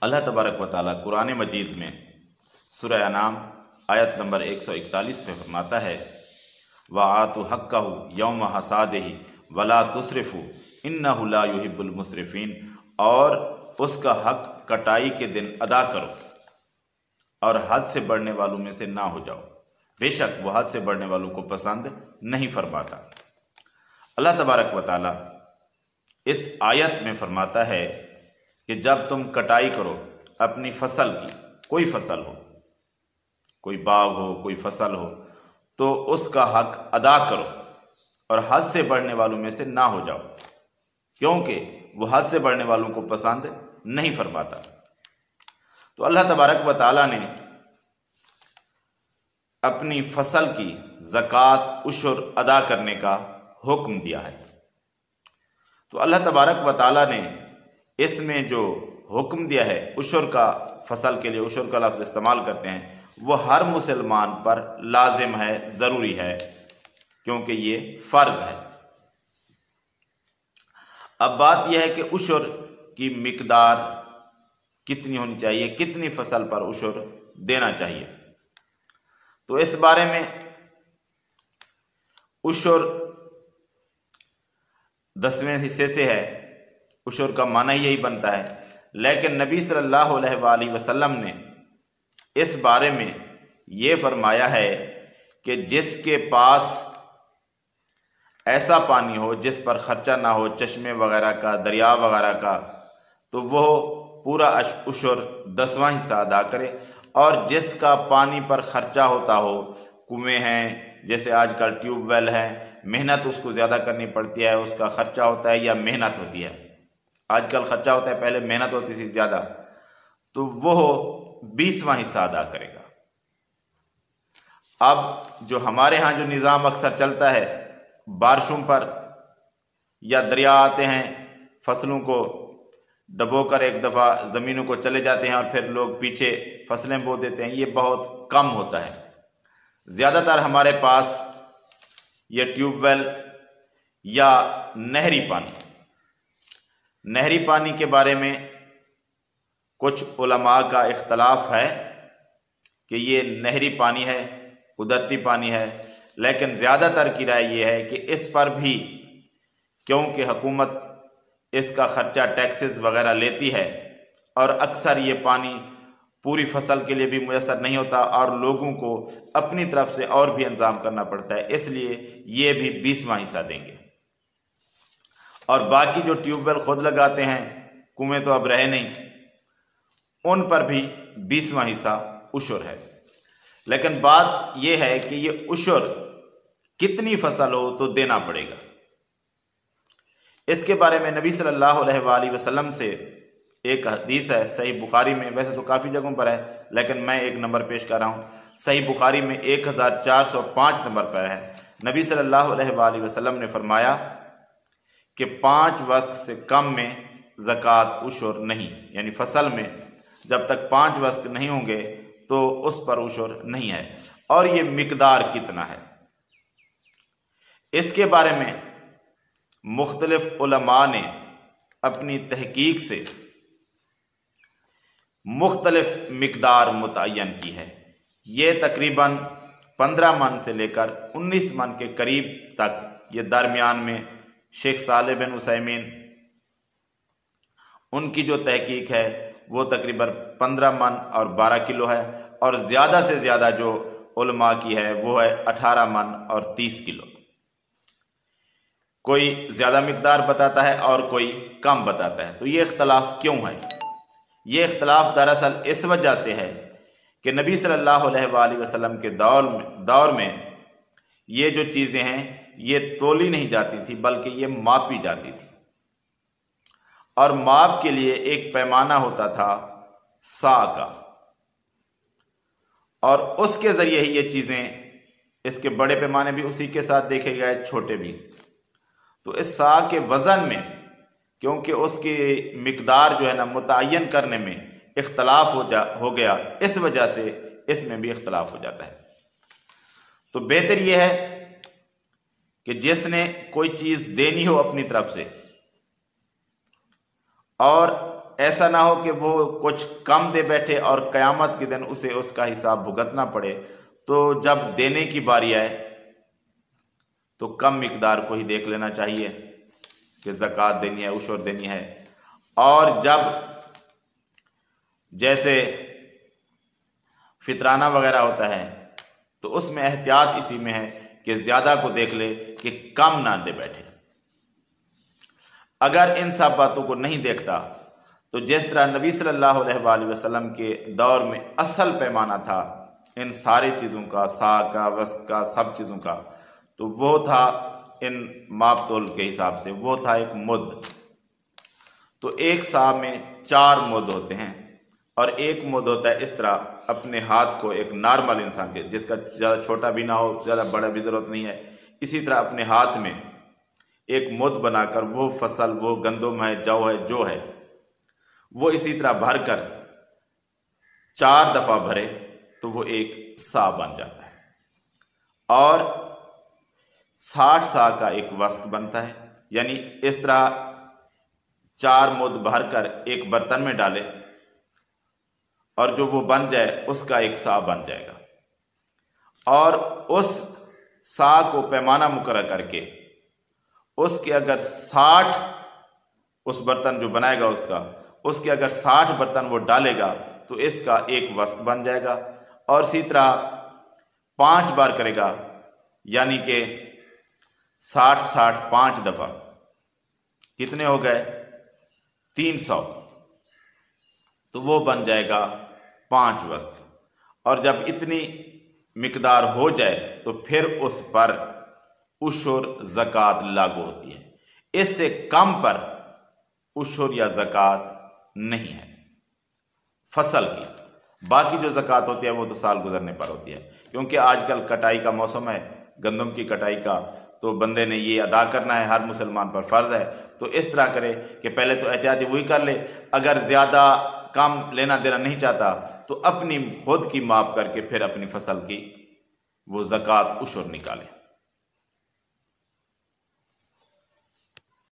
اللہ تبارک و تعالیٰ قرآن مجید میں سورہ انعام آیت نمبر 141 میں فرماتا ہے وَآتُوا حَقَّهُ يَوْمَ حَصَادِهِ وَلَا تُسْرِفُوا إِنَّهُ لَا يُحِبُّ الْمُسْرِفِينَ، اور اس کا حق کٹائی کے دن ادا کرو اور حد سے بڑھنے والوں میں سے نہ ہو جاؤ، بے شک وہ حد سے بڑھنے والوں کو پسند نہیں فرماتا۔ اللہ تبارک و تعالیٰ اس آیت میں فرماتا ہے کہ جب تم کٹائی کرو اپنی فصل کی، کوئی فصل ہو، کوئی باغ ہو، کوئی فصل ہو، تو اس کا حق ادا کرو اور حد سے بڑھنے والوں میں سے نہ ہو جاؤ، کیونکہ وہ حد سے بڑھنے والوں کو پسند نہیں فرماتا۔ تو اللہ تبارک و تعالیٰ نے اپنی فصل کی زکوٰۃ عشر ادا کرنے کا حکم دیا ہے۔ تو اللہ تبارک و تعالیٰ نے اس میں جو حکم دیا ہے عشر کا، فصل کے لیے عشر کا لفظ استعمال کرتے ہیں، وہ ہر مسلمان پر لازم ہے، ضروری ہے، کیونکہ یہ فرض ہے۔ اب بات یہ ہے کہ عشر کی مقدار کتنی ہونی چاہیے، کتنی فصل پر عشر دینا چاہیے۔ تو اس بارے میں عشر 10ویں حصے سے ہے، عشر کا معنی یہی بنتا ہے، لیکن نبی صلی اللہ علیہ وآلہ وسلم نے اس بارے میں یہ فرمایا ہے کہ جس کے پاس ایسا پانی ہو جس پر خرچہ نہ ہو، چشمے وغیرہ کا، دریا وغیرہ کا، تو وہ پورا عشر 10واں حصہ ادا کرے، اور جس کا پانی پر خرچہ ہوتا ہو، کنویں ہیں جیسے آج کل ٹیوب ویل ہیں، محنت اس کو زیادہ کرنی پڑتی ہے، اس کا خرچہ ہوتا ہے یا محنت ہوتی ہے، آج کل خرچہ ہوتا ہے، پہلے محنت ہوتی تھی زیادہ، تو وہ 20واں حصہ ادا کرے گا۔ اب جو ہمارے ہاں جو نظام اکثر چلتا ہے، بارشوں پر یا دریا آتے ہیں، فصلوں کو ڈبو کر ایک دفعہ زمینوں کو چلے جاتے ہیں اور پھر لوگ پیچھے فصلیں بو دیتے ہیں، یہ بہت کم ہوتا ہے۔ زیادہ تر ہمارے پاس یہ ٹیوب ویل یا نہری پانی کے بارے میں کچھ علماء کا اختلاف ہے کہ یہ نہری پانی ہے، قدرتی پانی ہے، لیکن زیادہ تر کی رائے یہ ہے کہ اس پر بھی کیونکہ حکومت اس کا خرچہ ٹیکسز وغیرہ لیتی ہے، اور اکثر یہ پانی پوری فصل کے لیے بھی میسر نہیں ہوتا اور لوگوں کو اپنی طرف سے اور بھی انتظام کرنا پڑتا ہے، اس لیے یہ بھی 20واں حصہ دیں گے۔ اور باقی جو ٹیوب ویل خود لگاتے ہیں، کنویں تو اب رہے نہیں، ان پر بھی 20واں حصہ عشر ہے۔ لیکن بات یہ ہے کہ یہ عشر کتنی فصل ہو تو دینا پڑے گا۔ اس کے بارے میں نبی صلی اللہ علیہ وآلہ وسلم سے ایک حدیث ہے صحیح بخاری میں، ویسے تو کافی جگہوں پر ہے لیکن میں ایک نمبر پیش کر رہا ہوں، صحیح بخاری میں 1405 نمبر پر ہے۔ نبی صلی اللہ علیہ وآلہ وسلم نے فرمایا کہ 5 وسق سے کم میں زکوٰۃ عشر نہیں، یعنی فصل میں جب تک 5 وسق نہیں ہوں گے تو اس پر عشر نہیں ہے۔ اور یہ مقدار کتنا ہے، اس کے بارے میں مختلف علماء نے اپنی تحقیق سے مختلف مقدار متعین کی ہے۔ یہ تقریباً 15 من سے لے کر 19 من کے قریب تک، یہ درمیان میں شیخ صالح بن عثیمین ان کی جو تحقیق ہے وہ تقریباً 15 من اور 12 کلو ہے، اور زیادہ سے زیادہ جو علماء کی ہے وہ ہے 18 من اور 30 کلو۔ کوئی زیادہ مقدار بتاتا ہے اور کوئی کم بتاتا ہے۔ تو یہ اختلاف کیوں ہے؟ یہ اختلاف دراصل اس وجہ سے ہے کہ نبی صلی اللہ علیہ وآلہ وسلم کے دور میں یہ جو چیزیں ہیں یہ تولی نہیں جاتی تھی بلکہ یہ ماپی جاتی تھی، اور ماپ کے لیے ایک پیمانہ ہوتا تھا سا کا، اور اس کے ذریعے ہی یہ چیزیں، اس کے بڑے پیمانے بھی اسی کے ساتھ دیکھے گئے، چھوٹے بھی۔ تو اس سا کے وزن میں کیونکہ اس کی مقدار جو ہے نا متعین کرنے میں اختلاف ہو گیا، اس وجہ سے اس میں بھی اختلاف ہو جاتا ہے۔ تو بہتر یہ ہے کہ جس نے کوئی چیز دینی ہو اپنی طرف سے اور ایسا نہ ہو کہ وہ کچھ کم دے بیٹھے اور قیامت کے دن اسے اس کا حساب بھگتنا پڑے، تو جب دینے کی باری آئے تو کم مقدار کو ہی دیکھ لینا چاہیے کہ زکوٰۃ دینی ہے، عشر دینی ہے۔ اور جب جیسے فطرانہ وغیرہ ہوتا ہے تو اس میں احتیاط اسی میں ہے کہ زیادہ کو دیکھ لے کہ کم نہ دے بیٹھے۔ اگر ان سب باتوں کو نہیں دیکھتا تو جس طرح نبی صلی اللہ علیہ وآلہ وسلم کے دور میں اصل پیمانہ تھا ان ساری چیزوں کا، سا کا، وسق کا، سب چیزوں کا، تو وہ تھا ان ماپ تول کے حساب سے، وہ تھا ایک مد۔ تو ایک سا میں 4 مد ہوتے ہیں، اور ایک مد ہوتا ہے اس طرح اپنے ہاتھ کو ایک نارمل انسان کے، جس کا زیادہ چھوٹا بھی نہ ہو زیادہ بڑا بھی ضرورت نہیں ہے، اسی طرح اپنے ہاتھ میں ایک مد بنا کر وہ فصل، وہ گندم ہے، جو ہے، جو ہے وہ اسی طرح بھر کر 4 دفعہ بھرے تو وہ ایک سا بن جاتا ہے، اور 60 سا کا ایک وسق بنتا ہے۔ یعنی اس طرح 4 مد بھر کر ایک برتن میں ڈالے اور جو وہ بن جائے اس کا ایک سا بن جائے گا، اور اس سا کو پیمانہ مقرر کر کے اس کے اگر 60 اس برتن جو بنائے گا اس کے اگر 60 برتن وہ ڈالے گا تو اس کا ایک وسق بن جائے گا، اور اسی طرح 5 بار کرے گا، یعنی کہ 60 5 دفعہ کتنے ہو گئے؟ 300، تو وہ بن جائے گا 5 وسق۔ اور جب اتنی مقدار ہو جائے تو پھر اس پر عشر زکوٰۃ لاگو ہوتی ہے، اس سے کم پر عشر یا زکوٰۃ نہیں ہے فصل کی۔ باقی جو زکوٰۃ ہوتی ہے وہ تو سال گزرنے پر ہوتی ہے، کیونکہ آج کل کٹائی کا موسم ہے، گندم کی کٹائی کا، تو بندے نے یہ ادا کرنا ہے، ہر مسلمان پر فرض ہے۔ تو اس طرح کرے کہ پہلے تو احتیاطی وہی کر لے، اگر زیادہ کم لینا دینا نہیں چاہتا تو اپنی خود کی ماپ کر کے پھر اپنی فصل کی وہ زکوٰۃ عشر نکالے۔